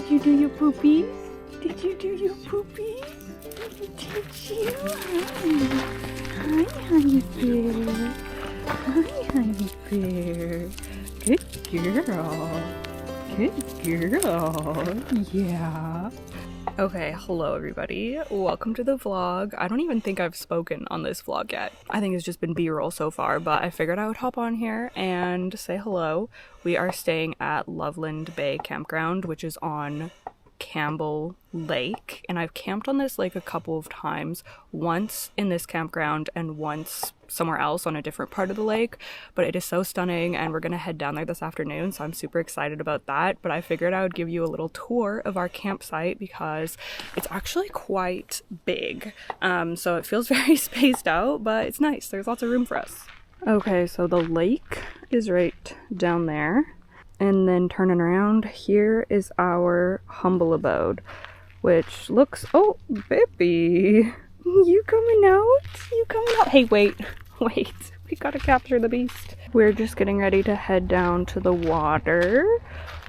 Did you do your poopies? Did you do your poopies? Did you? Hi, honey bear. Hi, honey bear. Good girl. Good girl. Yeah. Okay, hello everybody. Welcome to the vlog. I don't even think I've spoken on this vlog yet. I think it's just been B-roll so far, but I figured I would hop on here and say hello. We are staying at Loveland Bay Campground, which is on Campbell Lake, and I've camped on this lake a couple of times, once in this campground and once somewhere else on a different part of the lake, but it is so stunning and we're gonna head down there this afternoon, so I'm super excited about that. But I figured I would give you a little tour of our campsite because it's actually quite big, so it feels very spaced out, but it's nice. There's lots of room for us. Okay, so the lake is right down there. And then turning around, here is our humble abode, which looks, oh, baby, you coming out? You coming out? Hey, wait, we gotta capture the beast. We're just getting ready to head down to the water.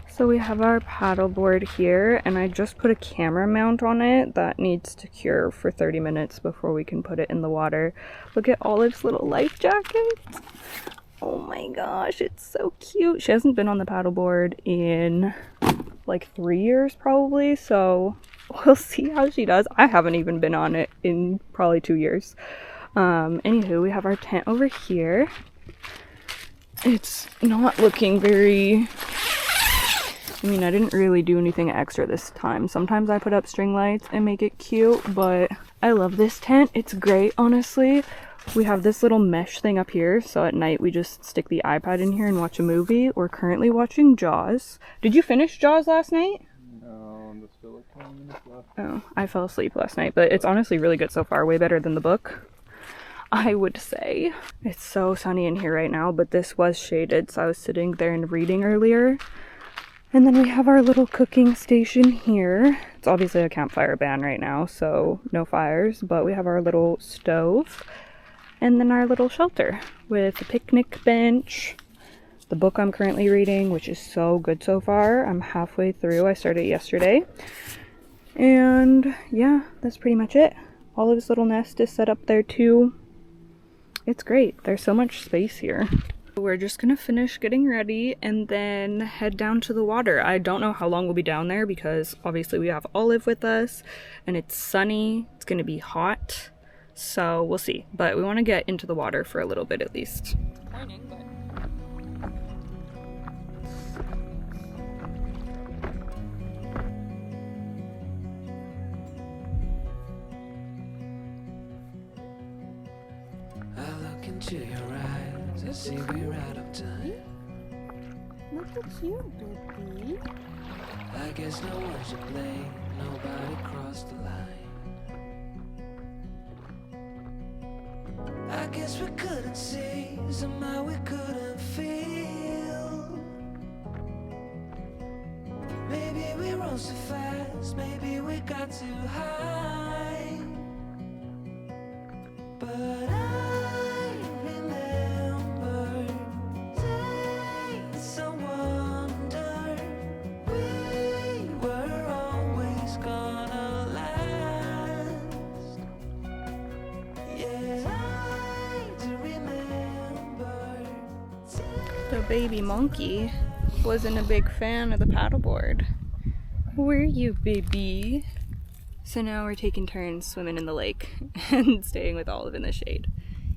So we have our paddleboard here, and I just put a camera mount on it that needs to cure for 30 minutes before we can put it in the water. Look at Olive's little life jacket. Oh my gosh, it's so cute. She hasn't been on the paddleboard in like 3 years probably, so we'll see how she does. I haven't even been on it in probably 2 years. Anywho, we have our tent over here. It's not looking very... I mean, I didn't really do anything extra this time. Sometimes I put up string lights and make it cute, but I love this tent. It's great, honestly. We have this little mesh thing up here, so at night we just stick the iPad in here and watch a movie. We're currently watching Jaws. Did you finish Jaws last night? No, there's still like 20 minutes left. Oh, I fell asleep last night, but it's honestly really good so far. Way better than the book, I would say. It's so sunny in here right now, but this was shaded, so I was sitting there and reading earlier. And then we have our little cooking station here. It's obviously a campfire ban right now, so no fires, but we have our little stove. And then our little shelter with a picnic bench, the book I'm currently reading, which is so good so far. I'm halfway through. I started yesterday. And yeah, that's pretty much it. Olive's little nest is set up there too. It's great. There's so much space here. We're just gonna finish getting ready and then head down to the water. I don't know how long we'll be down there because obviously we have Olive with us and it's sunny. It's gonna be hot. So we'll see, but we want to get into the water for a little bit at least. Raining, but... I look into your eyes, I see we're out of time. Look at you, baby. I guess no one should blame, nobody crossed the line. I guess we couldn't see, somehow we couldn't feel. Maybe we rose too fast, maybe we got too high. But I remember days I wonder we were always gonna last. Yeah. The baby monkey wasn't a big fan of the paddleboard. Were you, baby? So now we're taking turns swimming in the lake and staying with Olive in the shade.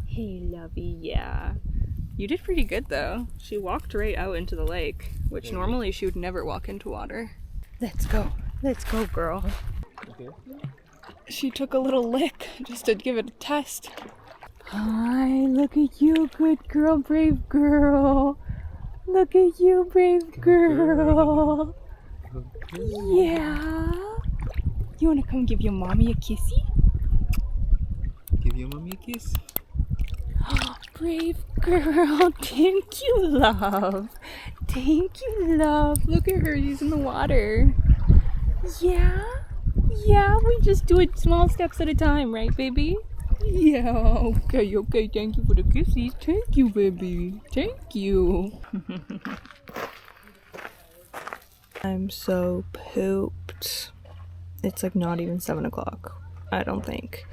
Hey, lovey, yeah. You did pretty good though. She walked right out into the lake, which normally she would never walk into water. Let's go, girl. Okay. She took a little lick just to give it a test. Hi, look at you, good girl, brave girl. Look at you, brave girl. Yeah. You want to come give your mommy a kissy? Give your mommy a kiss. Brave girl. Thank you, love. Thank you, love. Look at her. She's in the water. Yeah. Yeah, we just do it small steps at a time, right, baby? Yeah, okay, thank you for the kisses. Thank you, baby. Thank you. I'm so pooped. It's like not even 7 o'clock, I don't think.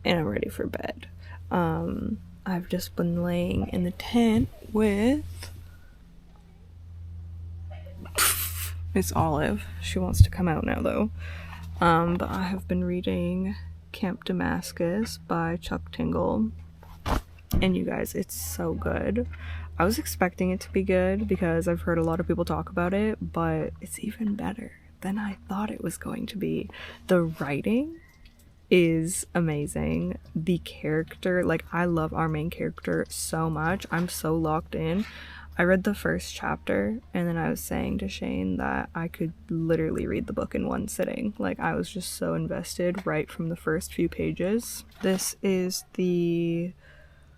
And I'm ready for bed. I've just been laying in the tent with Miss Olive. She wants to come out now though. But I have been reading Camp Damascus by Chuck Tingle. And you guys, it's so good. I was expecting it to be good because I've heard a lot of people talk about it, but it's even better than I thought it was going to be. The writing is amazing. The character, like, I love our main character so much. I'm so locked in. I read the first chapter and then I was saying to Shane that I could literally read the book in one sitting. Like, I was just so invested right from the first few pages. This is the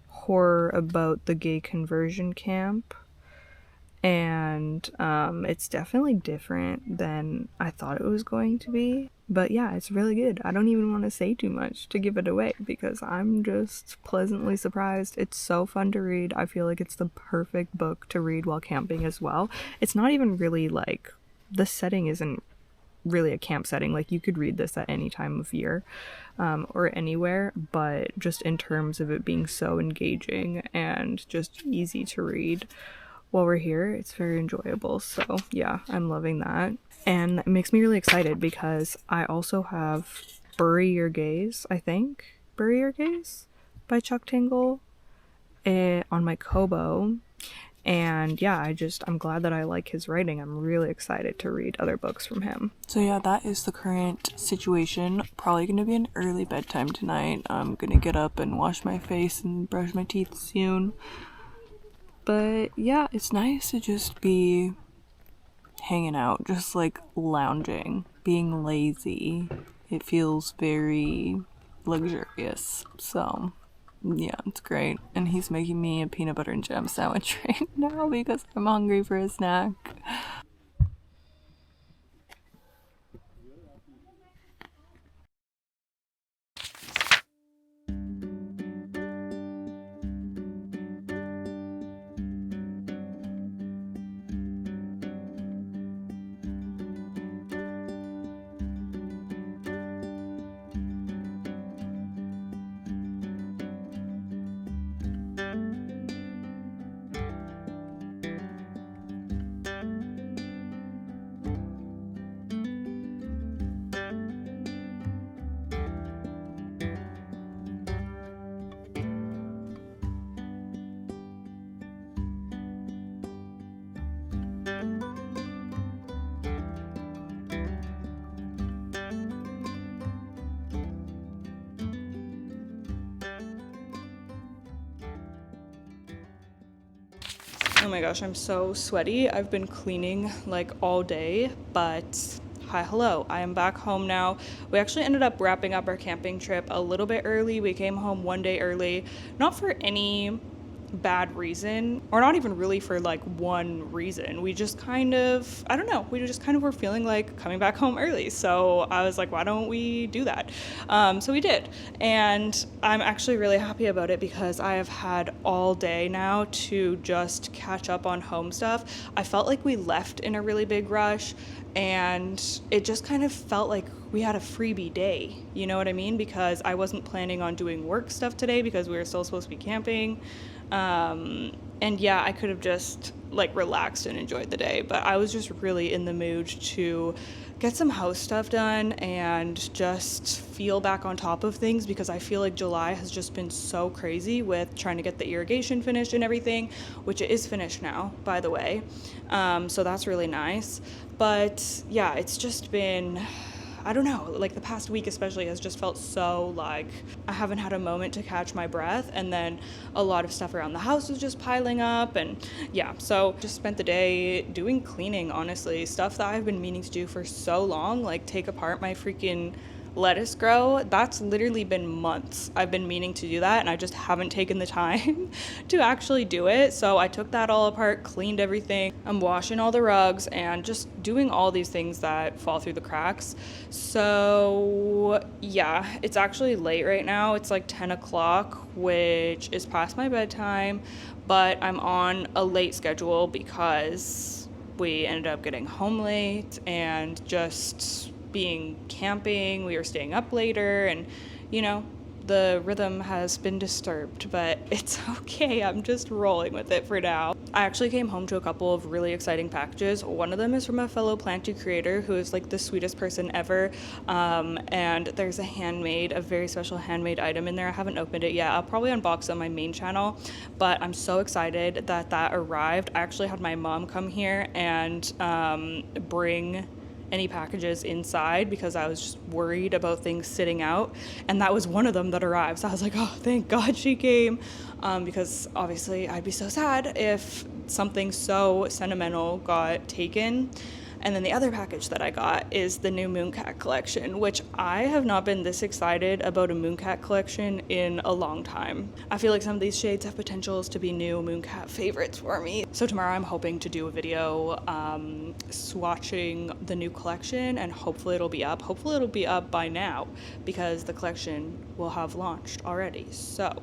horror about the gay conversion camp, and it's definitely different than I thought it was going to be, but yeah, it's really good. I don't even want to say too much to give it away because I'm just pleasantly surprised. It's so fun to read. I feel like it's the perfect book to read while camping as well. It's not even really like, the setting isn't really a camp setting. Like, you could read this at any time of year or anywhere, but just in terms of it being so engaging and just easy to read while we're here, it's very enjoyable. So yeah, I'm loving that, and it makes me really excited because I also have Bury Your Gaze, I think Bury Your Gaze by Chuck Tingle on my Kobo. And yeah, I'm glad that I like his writing. I'm really excited to read other books from him. So yeah, that is the current situation. Probably gonna be an early bedtime tonight. I'm gonna get up and wash my face and brush my teeth soon. But yeah, it's nice to just be hanging out, just like lounging, being lazy. It feels very luxurious. So yeah, it's great. And he's making me a peanut butter and jam sandwich right now because I'm hungry for a snack. Oh my gosh, I'm so sweaty. I've been cleaning like all day, but hello, I am back home now. We actually ended up wrapping up our camping trip a little bit early. We came home one day early, not for any bad reason, or not even really for like one reason. We just kind of, I don't know, we just kind of were feeling like coming back home early. So I was like, why don't we do that? So we did. And I'm actually really happy about it because I have had all day now to just catch up on home stuff. I felt like we left in a really big rush and it just kind of felt like we had a freebie day, you know what I mean? Because I wasn't planning on doing work stuff today because we were still supposed to be camping. And yeah, I could have just like relaxed and enjoyed the day, but I was just really in the mood to get some house stuff done and just feel back on top of things because I feel like July has just been so crazy with trying to get the irrigation finished and everything, which it is finished now, by the way. So that's really nice. But yeah, it's just been, I don't know, like the past week especially has just felt so like I haven't had a moment to catch my breath, and then a lot of stuff around the house was just piling up, and yeah, so just spent the day doing cleaning, honestly, stuff that I've been meaning to do for so long, like take apart my freaking lettuce grow. That's literally been months I've been meaning to do that, and I just haven't taken the time to actually do it. So I took that all apart, cleaned everything. I'm washing all the rugs and just doing all these things that fall through the cracks. So yeah, it's actually late right now. It's like 10 o'clock, which is past my bedtime, but I'm on a late schedule because we ended up getting home late and just being camping. We were staying up later, and you know, the rhythm has been disturbed, but it's okay. I'm just rolling with it for now. I actually came home to a couple of really exciting packages. One of them is from a fellow Planty creator who is like the sweetest person ever. And there's a very special handmade item in there. I haven't opened it yet. I'll probably unbox it on my main channel, but I'm so excited that that arrived. I actually had my mom come here and bring any packages inside because I was just worried about things sitting out, and that was one of them that arrived. So I was like, oh, thank God she came, because obviously I'd be so sad if something so sentimental got taken. And then the other package that I got is the new Mooncat collection, which I have not been this excited about a Mooncat collection in a long time. I feel like some of these shades have potentials to be new Mooncat favorites for me. So tomorrow I'm hoping to do a video swatching the new collection, and hopefully it'll be up. Hopefully it'll be up by now because the collection will have launched already. So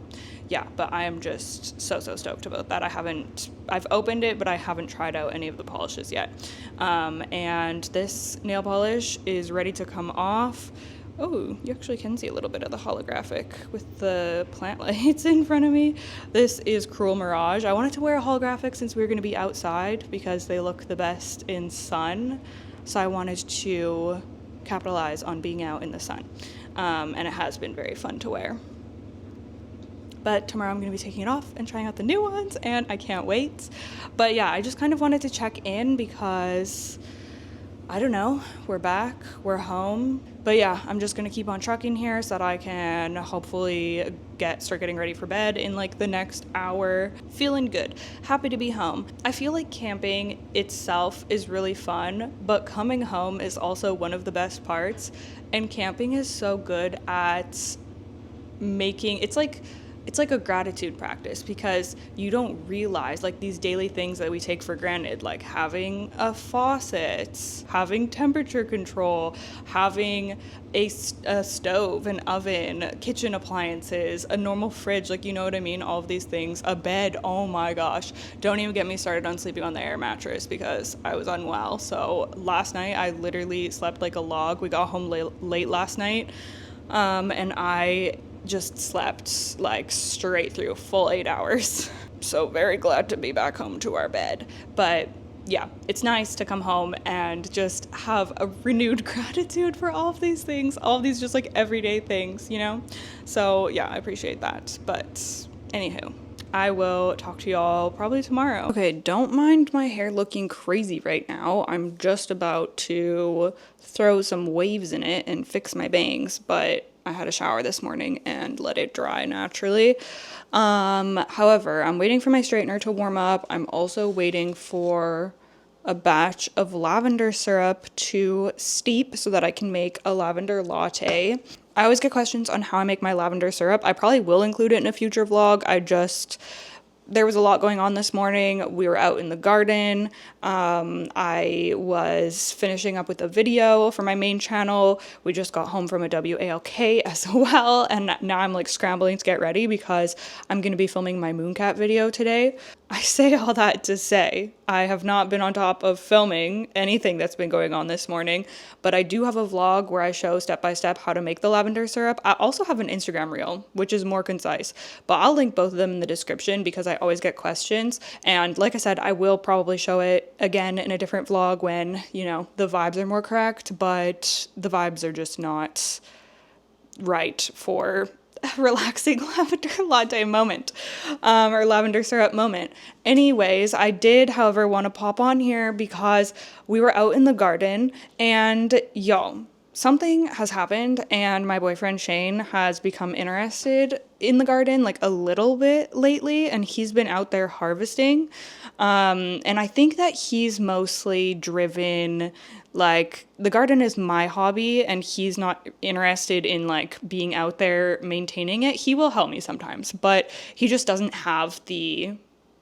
yeah, but I am just so stoked about that. I've opened it, but I haven't tried out any of the polishes yet. And this nail polish is ready to come off. Oh, you actually can see a little bit of the holographic with the plant lights in front of me. This is Cruel Mirage. I wanted to wear a holographic since we were going to be outside because they look the best in sun. So I wanted to capitalize on being out in the sun. And it has been very fun to wear. But tomorrow I'm going to be taking it off and trying out the new ones, and I can't wait. But yeah, I just kind of wanted to check in because, I don't know, we're back, we're home. But yeah, I'm just going to keep on trucking here so that I can hopefully start getting ready for bed in like the next hour. Feeling good, happy to be home. I feel like camping itself is really fun, but coming home is also one of the best parts. And camping is so good at making, it's like a gratitude practice because you don't realize like these daily things that we take for granted, like having a faucet, having temperature control, having a stove, an oven, kitchen appliances, a normal fridge, like, you know what I mean? All of these things, a bed. Oh my gosh. Don't even get me started on sleeping on the air mattress because I was unwell. So last night I literally slept like a log. We got home late last night. And I just slept like straight through a full 8 hours. So very glad to be back home to our bed. But yeah, it's nice to come home and just have a renewed gratitude for all of these things, all of these just like everyday things, you know? So yeah, I appreciate that. But anywho, I will talk to y'all probably tomorrow. Okay, don't mind my hair looking crazy right now. I'm just about to throw some waves in it and fix my bangs, but I had a shower this morning and let it dry naturally. However, I'm waiting for my straightener to warm up. I'm also waiting for a batch of lavender syrup to steep so that I can make a lavender latte. I always get questions on how I make my lavender syrup. I probably will include it in a future vlog. There was a lot going on this morning. We were out in the garden. I was finishing up with a video for my main channel. We just got home from a WALK as well. And now I'm like scrambling to get ready because I'm going to be filming my Mooncat video today. I say all that to say I have not been on top of filming anything that's been going on this morning, but I do have a vlog where I show step by step how to make the lavender syrup. I also have an Instagram reel, which is more concise, but I'll link both of them in the description because I always get questions. And like I said, I will probably show it again in a different vlog when, you know, the vibes are more correct, but the vibes are just not right for relaxing lavender latte moment, or lavender syrup moment. Anyways, I did, however, want to pop on here because we were out in the garden and y'all, something has happened and my boyfriend Shane has become interested in the garden like a little bit lately, and he's been out there harvesting. And I think that he's mostly driven, like, the garden is my hobby and he's not interested in like being out there maintaining it. He will help me sometimes, but he just doesn't have the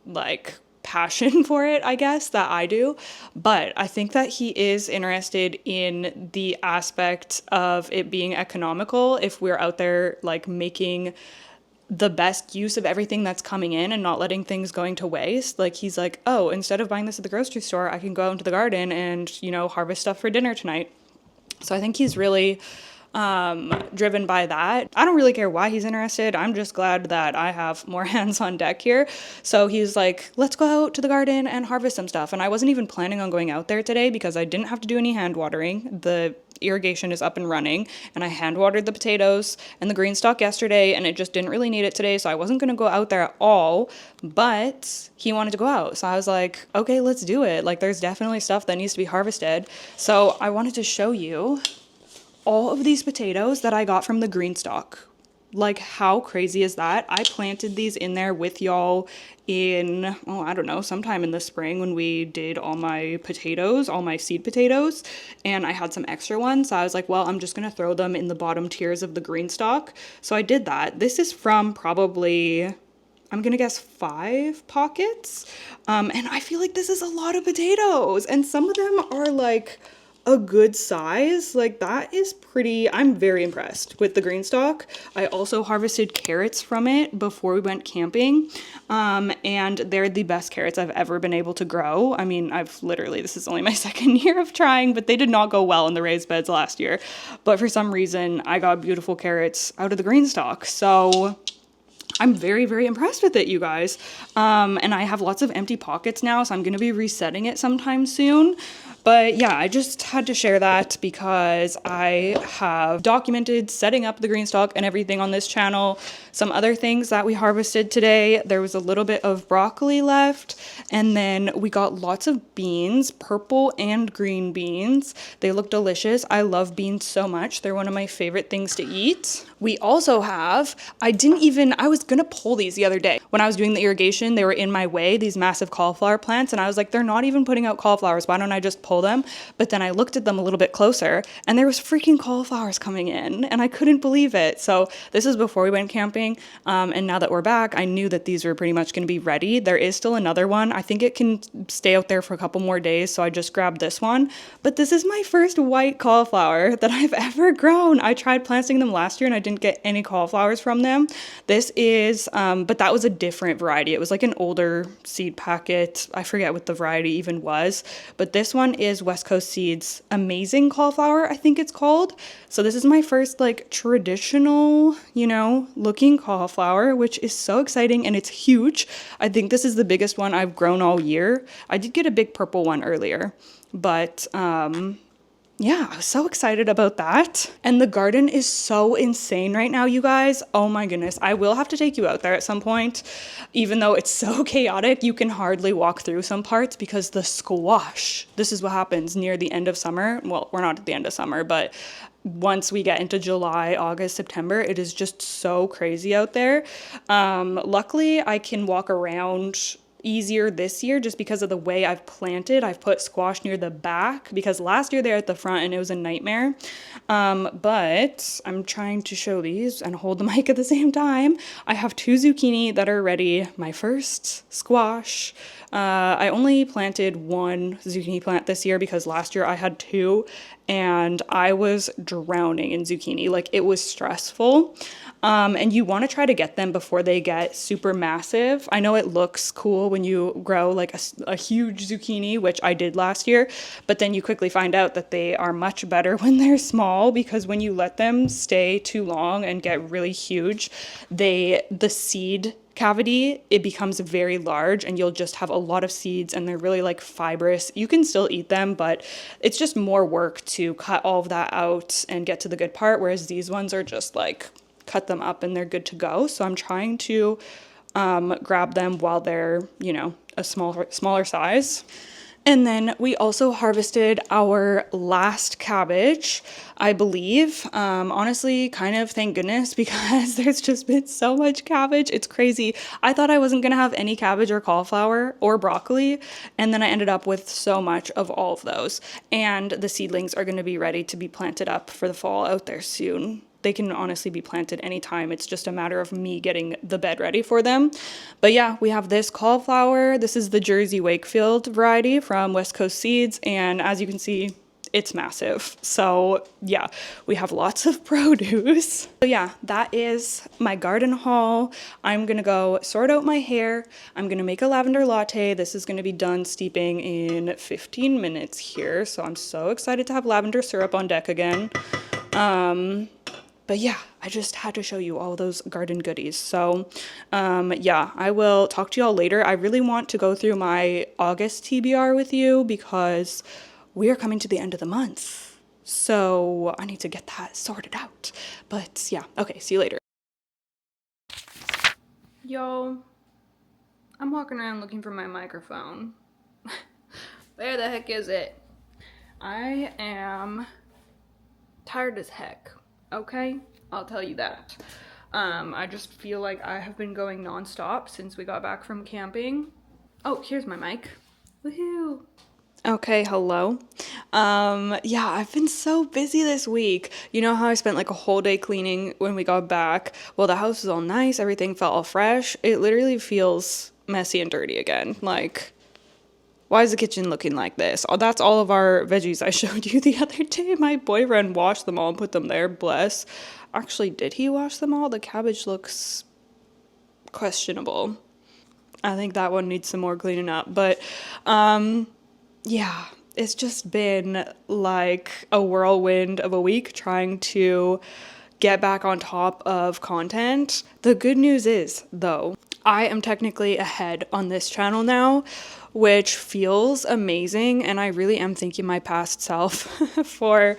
like passion for it, I guess, that I do. But I think that he is interested in the aspect of it being economical if we're out there like making the best use of everything that's coming in and not letting things going to waste. Like, he's like, oh, instead of buying this at the grocery store, I can go out into the garden and, you know, harvest stuff for dinner tonight. So I think he's really driven by that. I don't really care why he's interested. I'm just glad that I have more hands on deck here. So he's like, let's go out to the garden and harvest some stuff. And I wasn't even planning on going out there today because I didn't have to do any hand watering. The irrigation is up and running, and I hand watered the potatoes and the green stalk yesterday, and it just didn't really need it today, so I wasn't going to go out there at all. But he wanted to go out, so I was like, okay, let's do it. Like, there's definitely stuff that needs to be harvested. So I wanted to show you all of these potatoes that I got from the green stalk. Like, how crazy is that? I planted these in there with y'all in, oh, I don't know, sometime in the spring when we did all my potatoes, all my seed potatoes, and I had some extra ones. So I was like, well, I'm just going to throw them in the bottom tiers of the green stalk. So I did that. This is from probably, I'm going to guess 5 pockets. And I feel like this is a lot of potatoes. And some of them are like a good size. Like, that is pretty, I'm very impressed with the green stalk. I also harvested carrots from it before we went camping, and they're the best carrots I've ever been able to grow. I mean, this is only my second year of trying, but they did not go well in the raised beds last year. But for some reason, I got beautiful carrots out of the green stalk. So I'm very, very impressed with it, you guys. And I have lots of empty pockets now, so I'm going to be resetting it sometime soon. But yeah, I just had to share that because I have documented setting up the green stalk and everything on this channel. Some other things that we harvested today, there was a little bit of broccoli left, and then we got lots of beans, purple and green beans. They look delicious. I love beans so much. They're one of my favorite things to eat. We also have, I was gonna pull these the other day. When I was doing the irrigation, they were in my way, these massive cauliflower plants, and I was like, they're not even putting out cauliflowers. Why don't I just pull them? But then I looked at them a little bit closer, and there was freaking cauliflowers coming in, and I couldn't believe it. So this is before we went camping, and now that we're back, I knew that these were pretty much gonna be ready. There is still another one. I think it can stay out there for a couple more days, so I just grabbed this one. But this is my first white cauliflower that I've ever grown. I tried planting them last year, and I didn't get any cauliflowers from them. This is, but that was a different variety. It was like an older seed packet. I forget what the variety even was, but this one is West Coast Seeds Amazing Cauliflower, I think it's called. So this is my first like traditional, looking cauliflower, which is so exciting, and it's huge. I think this is the biggest one I've grown all year. I did get a big purple one earlier, but yeah, I was so excited about that. And the garden is so insane right now, you guys. Oh my goodness. I will have to take you out there at some point. Even though it's so chaotic, you can hardly walk through some parts because the squash, this is what happens near the end of summer. Well, we're not at the end of summer, but once we get into July, August, September, it is just so crazy out there. Luckily, I can walk around easier this year just because of the way I've planted. I've put squash near the back because last year they were at the front and it was a nightmare. But I'm trying to show these and hold the mic at the same time. I have 2 zucchini that are ready. My first squash. I only planted 1 zucchini plant this year because last year I had 2 and I was drowning in zucchini. Like, it was stressful. And you want to try to get them before they get super massive. I know it looks cool when you grow like a huge zucchini, which I did last year, but then you quickly find out that they are much better when they're small, because when you let them stay too long and get really huge, the seed cavity, it becomes very large and you'll just have a lot of seeds and they're really like fibrous. You can still eat them, but it's just more work to cut all of that out and get to the good part, whereas these ones are just like cut them up and they're good to go. So I'm trying to grab them while they're, a smaller size. And then we also harvested our last cabbage, I believe. Honestly, kind of thank goodness, because there's just been so much cabbage. It's crazy. I thought I wasn't going to have any cabbage or cauliflower or broccoli, and then I ended up with so much of all of those. And the seedlings are going to be ready to be planted up for the fall out there soon. They can honestly be planted anytime. It's just a matter of me getting the bed ready for them. But yeah, we have this cauliflower. This is the Jersey Wakefield variety from West Coast Seeds. And as you can see, it's massive. So yeah, we have lots of produce. So yeah, that is my garden haul. I'm gonna go sort out my hair. I'm gonna make a lavender latte. This is gonna be done steeping in 15 minutes here. So I'm so excited to have lavender syrup on deck again. But yeah, I just had to show you all those garden goodies. So yeah, I will talk to y'all later. I really want to go through my August TBR with you because we are coming to the end of the month. So I need to get that sorted out. But yeah, okay, see you later. Yo, I'm walking around looking for my microphone. Where the heck is it? I am tired as heck. Okay, I'll tell you that. I just feel like I have been going nonstop since we got back from camping. Oh, here's my mic. Woohoo! Okay, hello. Yeah, I've been so busy this week. You know how I spent like a whole day cleaning when we got back? Well, the house is all nice, everything felt all fresh. It literally feels messy and dirty again. Like, why is the kitchen looking like this? Oh, that's all of our veggies I showed you the other day. My boyfriend washed them all and put them there, bless. Actually, did he wash them all? The cabbage looks questionable. I think that one needs some more cleaning up. But, yeah, it's just been like a whirlwind of a week trying to get back on top of content. The good news is, though, I am technically ahead on this channel now, which feels amazing, and I really am thanking my past self for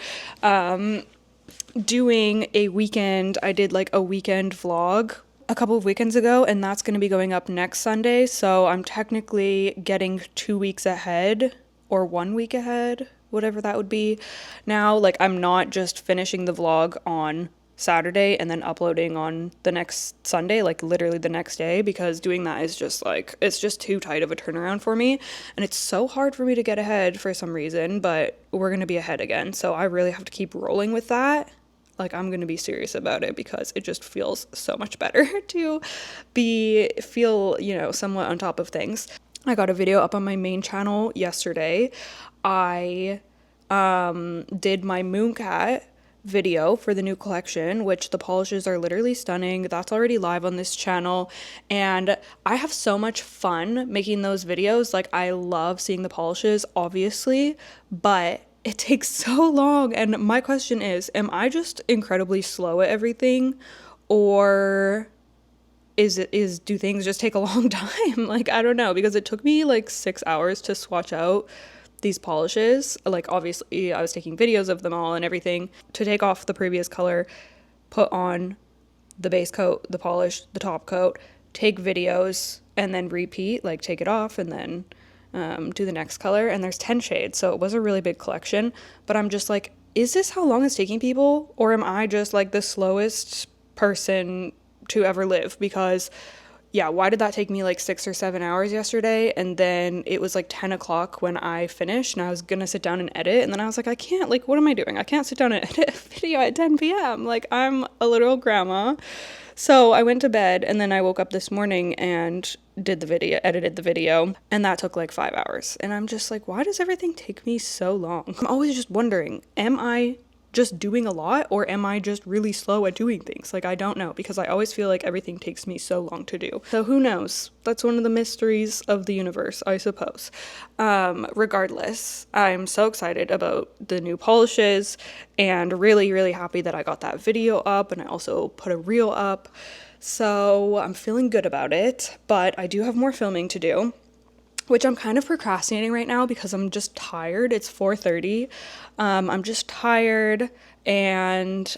doing a weekend. I did like a weekend vlog a couple of weekends ago, and that's going to be going up next Sunday, so I'm technically getting 2 weeks ahead, or 1 week ahead, whatever that would be. Now, like, I'm not just finishing the vlog on Saturday and then uploading on the next Sunday, like literally the next day, because doing that is just like, it's just too tight of a turnaround for me, and it's so hard for me to get ahead for some reason, but we're gonna be ahead again, so I really have to keep rolling with that. Like, I'm gonna be serious about it because it just feels so much better to feel, you know, somewhat on top of things. I got a video up on my main channel yesterday. I did my Mooncat video for the new collection, which the polishes are literally stunning. That's already live on this channel, and I have so much fun making those videos. Like, I love seeing the polishes, obviously, but it takes so long, and my question is, am I just incredibly slow at everything, or do things just take a long time? Like, I don't know, because it took me like 6 hours to swatch out these polishes. Like, obviously I was taking videos of them all and everything, to take off the previous color, put on the base coat, the polish, the top coat, take videos, and then repeat, like take it off and then do the next color. And there's 10 shades, so it was a really big collection, but I'm just like, is this how long it's taking people, or am I just like the slowest person to ever live? Because yeah, why did that take me like 6 or 7 hours yesterday? And then it was like 10 o'clock when I finished, and I was gonna sit down and edit, and then I was like, I can't, like, what am I doing? I can't sit down and edit a video at 10 p.m. Like, I'm a literal grandma. So I went to bed, and then I woke up this morning and edited the video, and that took like 5 hours. And I'm just like, why does everything take me so long? I'm always just wondering, am I just doing a lot, or am I just really slow at doing things? Like, I don't know, because I always feel like everything takes me so long to do. So who knows? That's one of the mysteries of the universe, I suppose. Regardless, I'm so excited about the new polishes, and really, really happy that I got that video up, and I also put a reel up. So I'm feeling good about it, but I do have more filming to do, which I'm kind of procrastinating right now because I'm just tired. It's 4:30. I'm just tired, and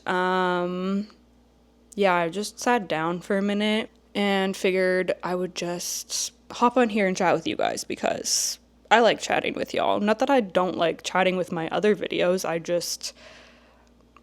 yeah, I just sat down for a minute and figured I would just hop on here and chat with you guys because I like chatting with y'all. Not that I don't like chatting with my other videos, I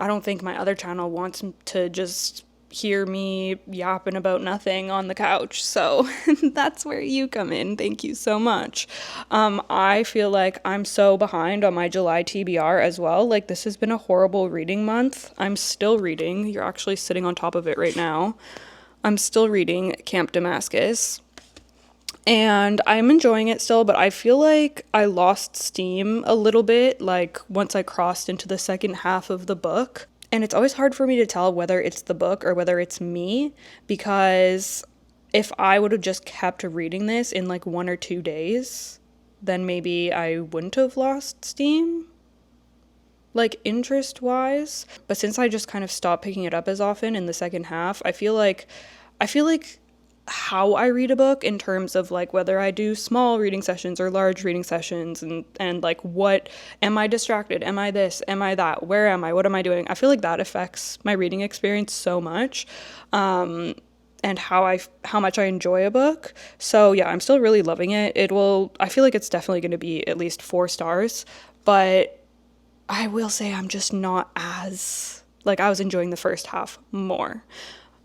don't think my other channel wants to just hear me yapping about nothing on the couch, so that's where you come in. Thank you so much. I feel like I'm so behind on my July TBR as well. Like, this has been a horrible reading month. I'm still reading. You're actually sitting on top of it right now. I'm still reading Camp Damascus, and I'm enjoying it still, but I feel like I lost steam a little bit, like once I crossed into the second half of the book. And it's always hard for me to tell whether it's the book or whether it's me, because if I would have just kept reading this in like 1 or 2 days, then maybe I wouldn't have lost steam, like interest wise. But since I just kind of stopped picking it up as often in the second half, I feel like how I read a book in terms of like whether I do small reading sessions or large reading sessions, and like what am I distracted, am I this, am I that, where am I, what am I doing, I feel like that affects my reading experience so much, and how much I enjoy a book. So yeah, I'm still really loving it. I feel like it's definitely going to be at least 4 stars, but I will say I'm just not as, like, I was enjoying the first half more.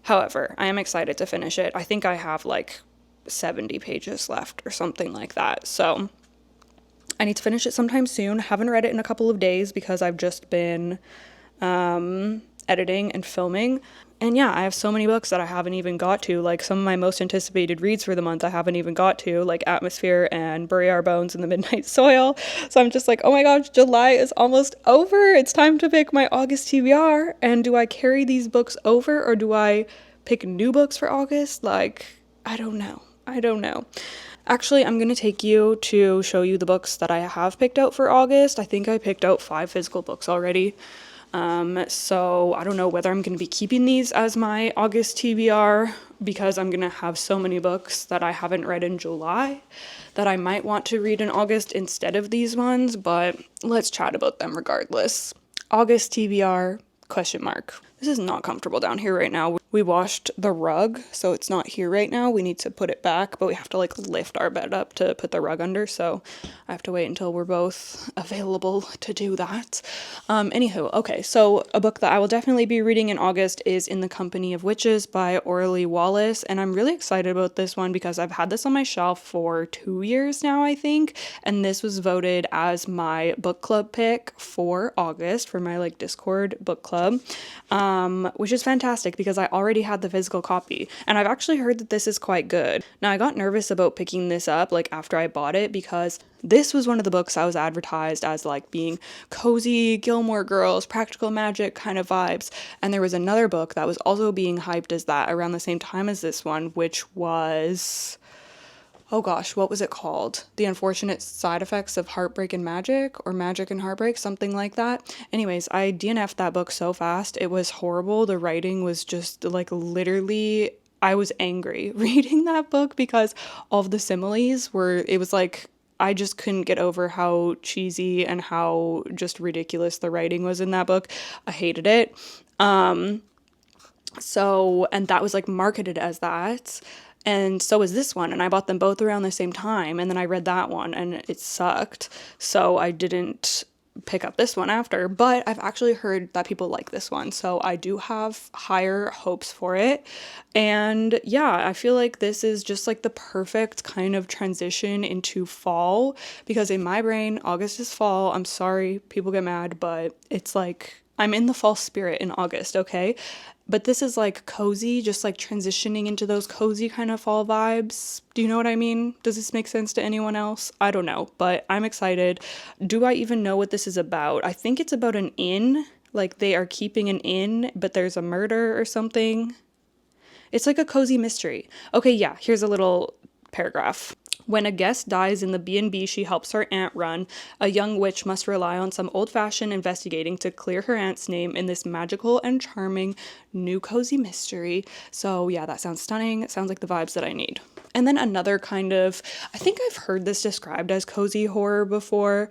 However, I am excited to finish it. I think I have like 70 pages left or something like that. So I need to finish it sometime soon. Haven't read it in a couple of days because I've just been editing and filming. And yeah, I have so many books that I haven't even got to. Like some of my most anticipated reads for the month I haven't even got to, like Atmosphere and Bury Our Bones in the Midnight Soil. So I'm just like, oh my gosh, July is almost over. It's time to pick my August TBR. And do I carry these books over or do I pick new books for August? Like, I don't know. Actually, I'm going to take you to show you the books that I have picked out for August. I think I picked out 5 physical books already. So I don't know whether I'm going to be keeping these as my August TBR because I'm going to have so many books that I haven't read in July that I might want to read in August instead of these ones, but let's chat about them regardless. August TBR, ? This is not comfortable down here right now. We washed the rug, so it's not here right now. We need to put it back, but we have to like lift our bed up to put the rug under, so I have to wait until we're both available to do that. Anywho, okay, so a book that I will definitely be reading in August is In the Company of Witches by Orly Wallace, and I'm really excited about this one because I've had this on my shelf for 2 years now, I think, and this was voted as my book club pick for August for my like Discord book club. Which is fantastic because I already had the physical copy, and I've actually heard that this is quite good. Now, I got nervous about picking this up like after I bought it because this was one of the books I was advertised as like being cozy, Gilmore Girls, practical magic kind of vibes, and there was another book that was also being hyped as that around the same time as this one, which was, oh gosh, what was it called? The Unfortunate Side Effects of Heartbreak and Magic, or Magic and Heartbreak, something like that. Anyways, I DNF'd that book so fast. It was horrible. The writing was just like literally, I was angry reading that book because all of the similes were, it was like, I just couldn't get over how cheesy and how just ridiculous the writing was in that book. I hated it. And that was like marketed as that. And so was this one, and I bought them both around the same time, and then I read that one, and it sucked, so I didn't pick up this one after, but I've actually heard that people like this one, so I do have higher hopes for it, and yeah, I feel like this is just like the perfect kind of transition into fall, because in my brain, August is fall. I'm sorry, people get mad, but it's like, I'm in the fall spirit in August, okay? But this is like cozy, just like transitioning into those cozy kind of fall vibes. Do you know what I mean? Does this make sense to anyone else? I don't know, but I'm excited. Do I even know what this is about? I think it's about an inn. Like they are keeping an inn, but there's a murder or something. It's like a cozy mystery. Okay, yeah, here's a little paragraph. When a guest dies in the B&B she helps her aunt run, a young witch must rely on some old-fashioned investigating to clear her aunt's name in this magical and charming new cozy mystery. So yeah, that sounds stunning. It sounds like the vibes that I need. And then another kind of, I think I've heard this described as cozy horror before.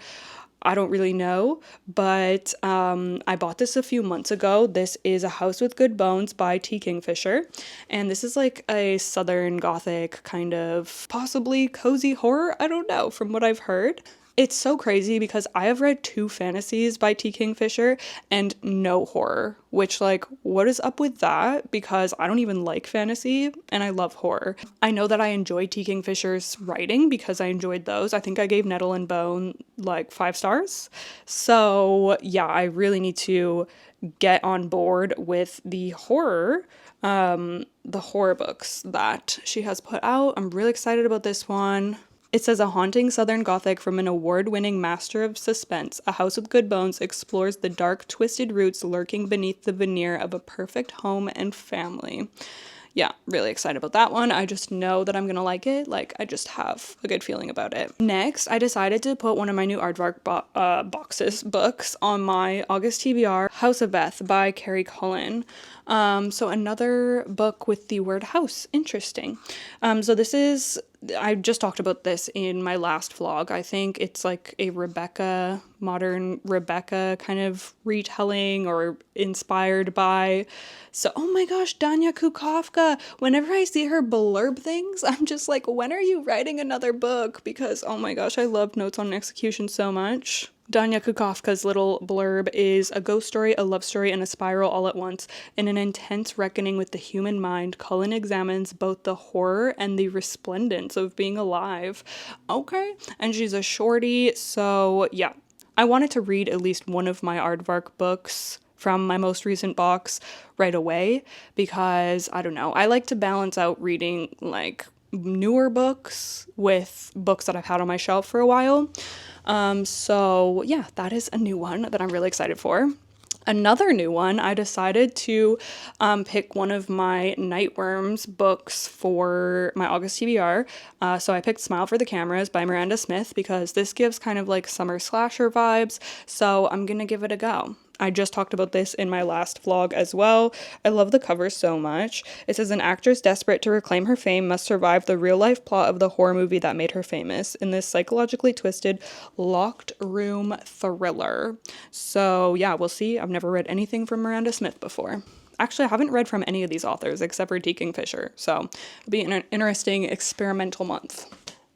I don't really know, but I bought this a few months ago. This is A House with Good Bones by T. Kingfisher, and this is like a southern gothic kind of possibly cozy horror. I don't know, from what I've heard. It's so crazy because I have read 2 fantasies by T. Kingfisher and no horror, which like, what is up with that? Because I don't even like fantasy and I love horror. I know that I enjoy T. Kingfisher's writing because I enjoyed those. I think I gave Nettle and Bone like 5 stars. So yeah, I really need to get on board with the horror the horror books that she has put out. I'm really excited about this one. It says a haunting Southern Gothic from an award-winning master of suspense. A House with Good Bones explores the dark, twisted roots lurking beneath the veneer of a perfect home and family. Yeah, really excited about that one. I just know that I'm gonna like it. Like, I just have a good feeling about it. Next, I decided to put one of my new Aardvark books on my August TBR, House of Beth by Carrie Cullen. So another book with the word house. Interesting. So this is, I just talked about this in my last vlog. I think it's like a modern Rebecca kind of retelling or inspired by. So, oh my gosh, Danya Kukovka. Whenever I see her blurb things, I'm just like, when are you writing another book? Because, oh my gosh, I love Notes on Execution so much. Danya Kukovka's little blurb is a ghost story, a love story, and a spiral all at once. In an intense reckoning with the human mind, Cullen examines both the horror and the resplendence of being alive. Okay, and she's a shorty, so yeah. I wanted to read at least one of my Aardvark books from my most recent box right away because, I don't know, I like to balance out reading like newer books with books that I've had on my shelf for a while. So yeah, that is a new one that I'm really excited for. Another new one, I decided to pick one of my Nightworms books for my August TBR. So I picked Smile for the Cameras by Miranda Smith because this gives kind of like summer slasher vibes. So I'm gonna give it a go. I just talked about this in my last vlog as well. I love the cover so much. It says an actress desperate to reclaim her fame must survive the real-life plot of the horror movie that made her famous in this psychologically twisted locked room thriller. So yeah, we'll see. I've never read anything from Miranda Smith before. Actually, I haven't read from any of these authors except for T. Kingfisher, so it'll be an interesting experimental month.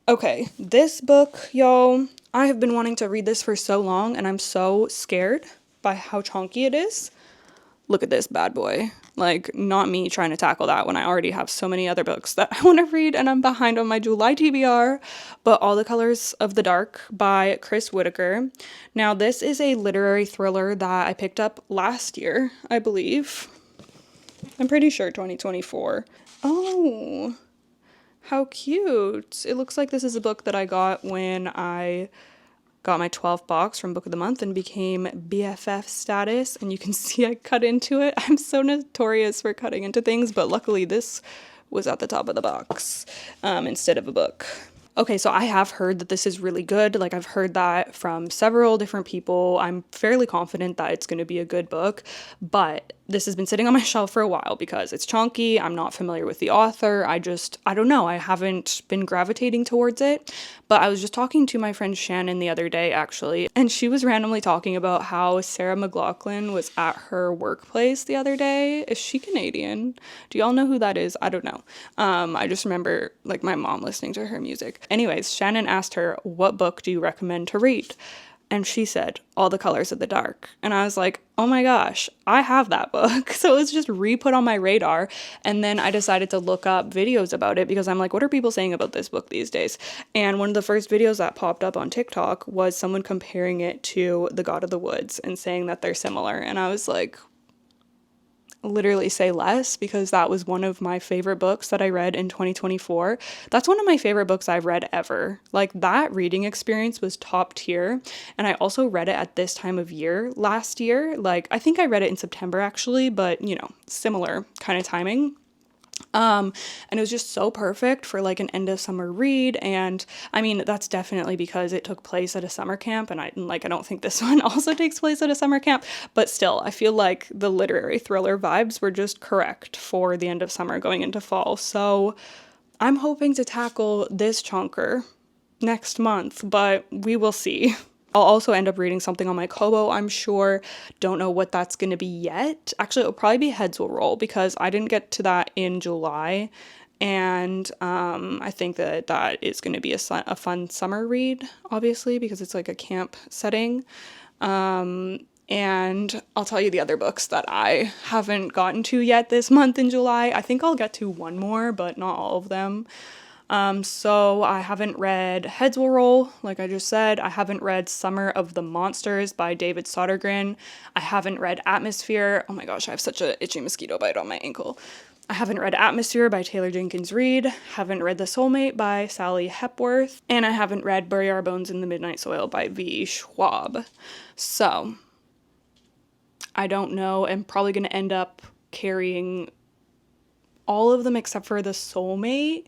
Okay, this book, y'all, I have been wanting to read this for so long and I'm so scared by how chunky it is. Look at this bad boy. Like, not me trying to tackle that when I already have so many other books that I want to read and I'm behind on my July TBR. But All the Colors of the Dark by Chris Whitaker. Now, this is a literary thriller that I picked up last year, I believe. I'm pretty sure 2024. Oh, how cute. It looks like this is a book that I got when I got my 12th box from Book of the Month and became BFF status, and you can see I cut into it. I'm so notorious for cutting into things, but luckily this was at the top of the box instead of a book. Okay, so I have heard that this is really good. Like, I've heard that from several different people. I'm fairly confident that it's going to be a good book, but this has been sitting on my shelf for a while because it's chunky. I'm not familiar with the author. I don't know. I haven't been gravitating towards it. But I was just talking to my friend Shannon the other day, actually, and she was randomly talking about how Sarah McLachlan was at her workplace the other day. Is she Canadian? Do y'all know who that is? I don't know. I just remember, like, my mom listening to her music. Anyways, Shannon asked her, what book do you recommend to read? And she said, All the Colors of the Dark. And I was like, oh my gosh, I have that book. So it was just re-put on my radar. And then I decided to look up videos about it because I'm like, what are people saying about this book these days? And one of the first videos that popped up on TikTok was someone comparing it to The God of the Woods and saying that they're similar. And I was like, literally say less, because that was one of my favorite books that I read in 2024. That's one of my favorite books I've read ever. Like, that reading experience was top tier. And I also read it at this time of year last year. Like, I think I read it in September actually, but you know, similar kind of timing. And it was just so perfect for like an end of summer read. And I mean, that's definitely because it took place at a summer camp, and I don't think this one also takes place at a summer camp, but still, I feel like the literary thriller vibes were just correct for the end of summer going into fall. So I'm hoping to tackle this chunker next month, but we will see. I'll also end up reading something on my Kobo, I'm sure. Don't know what that's going to be yet. Actually, it'll probably be Heads Will Roll because I didn't get to that in July. And I think that is going to be a fun summer read, obviously, because it's like a camp setting. And I'll tell you the other books that I haven't gotten to yet this month in July. I think I'll get to one more, but not all of them. So I haven't read Heads Will Roll, like I just said. I haven't read Summer of the Monsters by David Sodergren. I haven't read Atmosphere. Oh my gosh, I have such a itchy mosquito bite on my ankle. I haven't read Atmosphere by Taylor Jenkins Reid, haven't read The Soulmate by Sally Hepworth, and I haven't read Bury Our Bones in the Midnight Soil by V. Schwab. So, I don't know. I'm probably going to end up carrying all of them except for The Soulmate.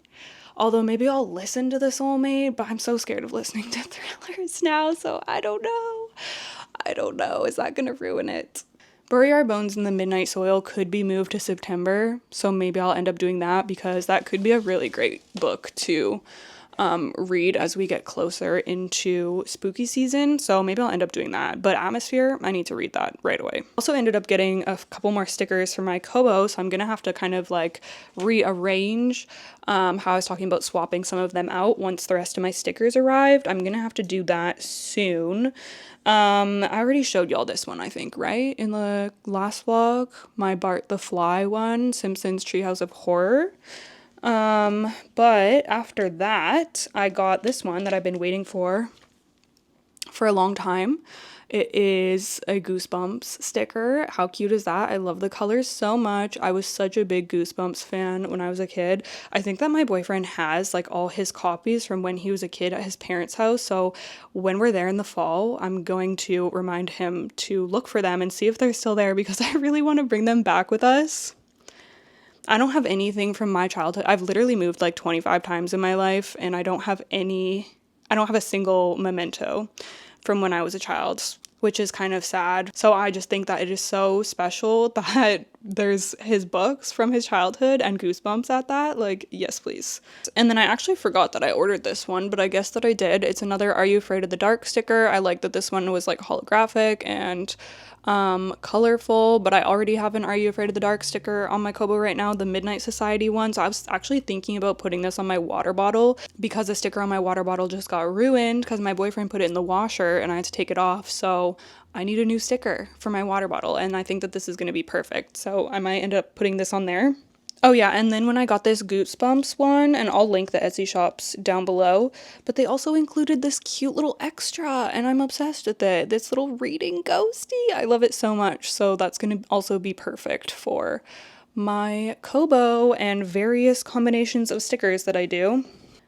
Although maybe I'll listen to The Soulmate, but I'm so scared of listening to thrillers now, so I don't know. Is that going to ruin it? Bury Our Bones in the Midnight Soil could be moved to September, so maybe I'll end up doing that because that could be a really great book to read as we get closer into spooky season, so maybe I'll end up doing that. But Atmosphere, I need to read that right away. Also ended up getting a couple more stickers for my Kobo, so I'm gonna have to kind of like rearrange how I was talking about swapping some of them out once the rest of my stickers arrived. I'm gonna have to do that soon. I already showed y'all this one, I think, right? In the last vlog, my Bart the Fly one, Simpsons Treehouse of Horror. But after that, I got this one that I've been waiting for a long time. It is a Goosebumps sticker. How cute is that? I love the colors so much. I was such a big Goosebumps fan when I was a kid. I think that my boyfriend has like all his copies from when he was a kid at his parents' house. So when we're there in the fall, I'm going to remind him to look for them and see if they're still there because I really want to bring them back with us. I don't have anything from my childhood. I've literally moved like 25 times in my life and I don't have a single memento from when I was a child, which is kind of sad. So I just think that it is so special that there's his books from his childhood and Goosebumps at that. Like, yes, please. And then I actually forgot that I ordered this one, but I guess that I did. It's another Are You Afraid of the Dark sticker. I like that this one was like holographic and colorful, but I already have an Are You Afraid of the Dark sticker on my Kobo right now, the Midnight Society one. So I was actually thinking about putting this on my water bottle because the sticker on my water bottle just got ruined because my boyfriend put it in the washer and I had to take it off. So I need a new sticker for my water bottle and I think that this is going to be perfect. So I might end up putting this on there. Oh yeah, and then when I got this Goosebumps one, and I'll link the Etsy shops down below, but they also included this cute little extra, and I'm obsessed with it. This little reading ghosty. I love it so much, so that's going to also be perfect for my Kobo and various combinations of stickers that I do.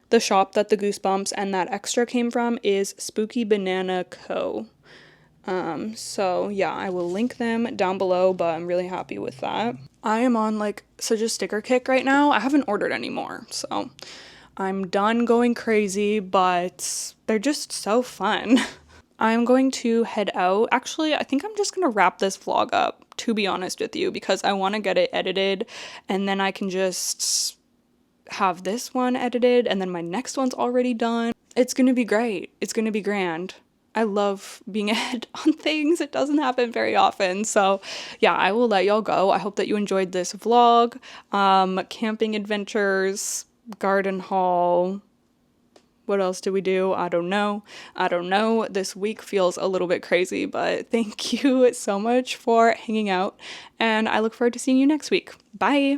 The shop that the Goosebumps and that extra came from is Spooky Banana Co. So yeah, I will link them down below, but I'm really happy with that. I am on like such a sticker kick right now. I haven't ordered any more, so I'm done going crazy, but they're just so fun. I'm going to head out. Actually, I think I'm just gonna wrap this vlog up, to be honest with you, because I want to get it edited and then I can just have this one edited and then my next one's already done. It's gonna be great. It's gonna be grand. I love being ahead on things. It doesn't happen very often. So yeah, I will let y'all go. I hope that you enjoyed this vlog. Camping adventures, garden haul. What else did we do? I don't know. This week feels a little bit crazy, but thank you so much for hanging out and I look forward to seeing you next week. Bye.